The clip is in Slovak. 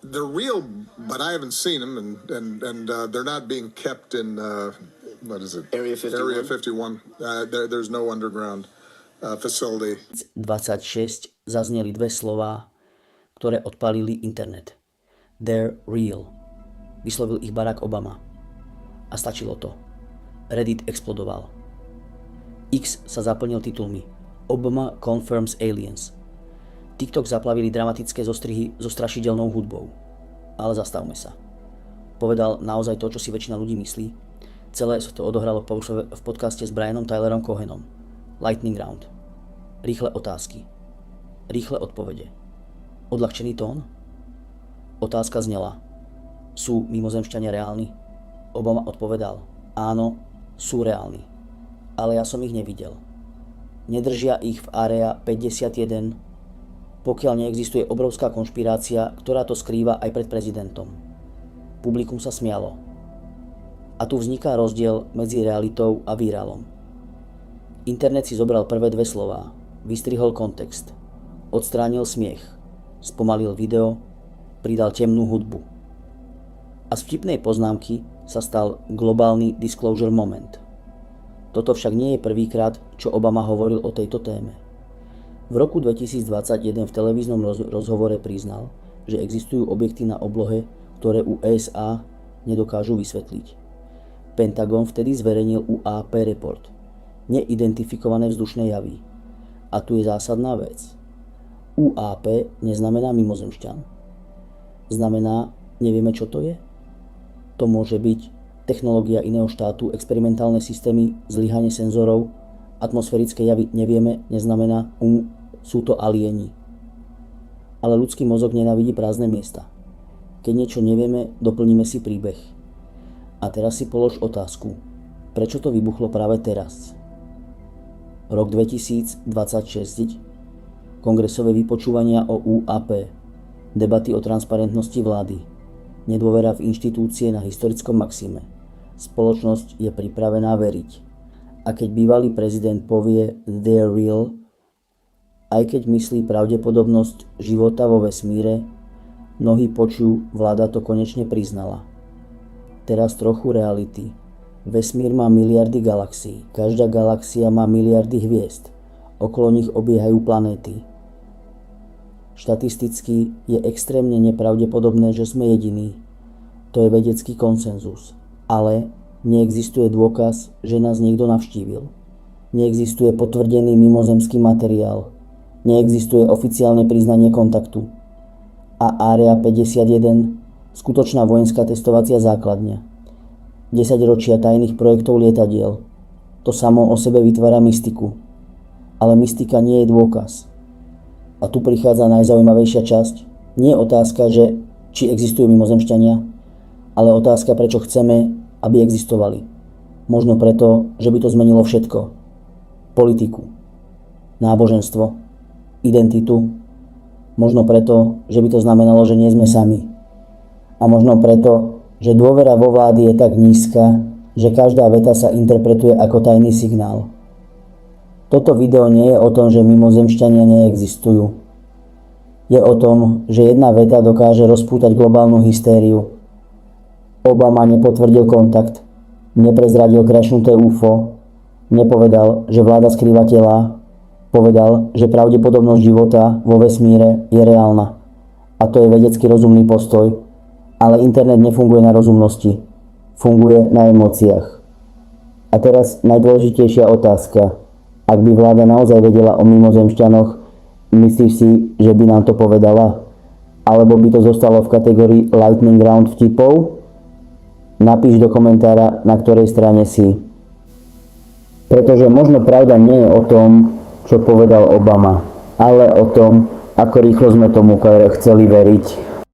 They're real, but I haven't seen them, and they're not being kept in what is it? Area 51. Area 51. There's no underground facility. 26 zazneli dve slová, ktoré odpálili internet. They're real. Vyslovil ich Barack Obama. A stačilo to. Reddit explodoval. X sa zaplnil titulmi Obama confirms aliens. TikTok zaplavili dramatické zostrihy so strašidelnou hudbou. Ale zastavme sa. Povedal naozaj to, čo si väčšina ľudí myslí? Celé sa to odohralo v podcaste s Brianom Tylerom Cohenom. Lightning Round. Rýchle otázky. Rýchle odpovede. Odľahčený tón? Otázka znela. Sú mimozemšťania reálni? Obama odpovedal. Áno, sú reálni. Ale ja som ich nevidel. Nedržia ich v Area 51, pokiaľ neexistuje obrovská konšpirácia, ktorá to skrýva aj pred prezidentom. Publikum sa smialo. A tu vzniká rozdiel medzi realitou a víralom. Internet si zobral prvé dve slová, vystrihol kontext, odstránil smiech, spomalil video, pridal temnú hudbu. A z vtipnej poznámky sa stal globálny disclosure moment. Toto však nie je prvýkrát, čo Obama hovoril o tejto téme. V roku 2021 v televíznom rozhovore priznal, že existujú objekty na oblohe, ktoré USA nedokážu vysvetliť. Pentagon vtedy zverejnil UAP report, neidentifikované vzdušné javy. A tu je zásadná vec. UAP neznamená mimozemšťan. Znamená, nevieme čo to je? To môže byť technológia iného štátu, experimentálne systémy, zlyhanie senzorov, atmosférické javy nevieme, neznamená, sú to alieni. Ale ľudský mozog nenávidí prázdne miesta. Keď niečo nevieme, doplníme si príbeh. A teraz si polož otázku. Prečo to vybuchlo práve teraz? Rok 2026, kongresové vypočúvania o UAP, debaty o transparentnosti vlády, nedôvera v inštitúcie na historickom maxime. Spoločnosť je pripravená veriť. A keď bývalý prezident povie they're real, aj keď myslí pravdepodobnosť života vo vesmíre, mnohí počujú, vláda to konečne priznala. Teraz trochu reality. Vesmír má miliardy galaxií. Každá galaxia má miliardy hviezd. Okolo nich obiehajú planéty. Štatisticky je extrémne nepravdepodobné, že sme jediní. To je vedecký konsenzus. Ale neexistuje dôkaz, že nás niekto navštívil. Neexistuje potvrdený mimozemský materiál. Neexistuje oficiálne priznanie kontaktu. A Area 51, skutočná vojenská testovacia základňa. 10 ročia tajných projektov lietadiel. To samo o sebe vytvára mystiku. Ale mystika nie je dôkaz. A tu prichádza najzaujímavejšia časť. Nie je otázka, že či existujú mimozemšťania, ale otázka, prečo chceme, aby existovali. Možno preto, že by to zmenilo všetko. Politiku, náboženstvo, identitu. Možno preto, že by to znamenalo, že nie sme sami. A možno preto, že dôvera vo vlády je tak nízka, že každá veta sa interpretuje ako tajný signál. Toto video nie je o tom, že mimozemšťania neexistujú. Je o tom, že jedna veta dokáže rozpútať globálnu hystériu. Obama nepotvrdil kontakt, neprezradil crashnuté UFO, nepovedal, že vláda skrýva telá, povedal, že pravdepodobnosť života vo vesmíre je reálna. A to je vedecky rozumný postoj, ale internet nefunguje na rozumnosti, funguje na emóciách. A teraz najdôležitejšia otázka. Ak by vláda naozaj vedela o mimozemšťanoch, myslíš si, že by nám to povedala? Alebo by to zostalo v kategórii Lightning Round vtipov? Napíš do komentára, na ktorej strane si. Pretože možno pravda nie je o tom, čo povedal Obama, ale o tom, ako rýchlo sme tomu chceli veriť.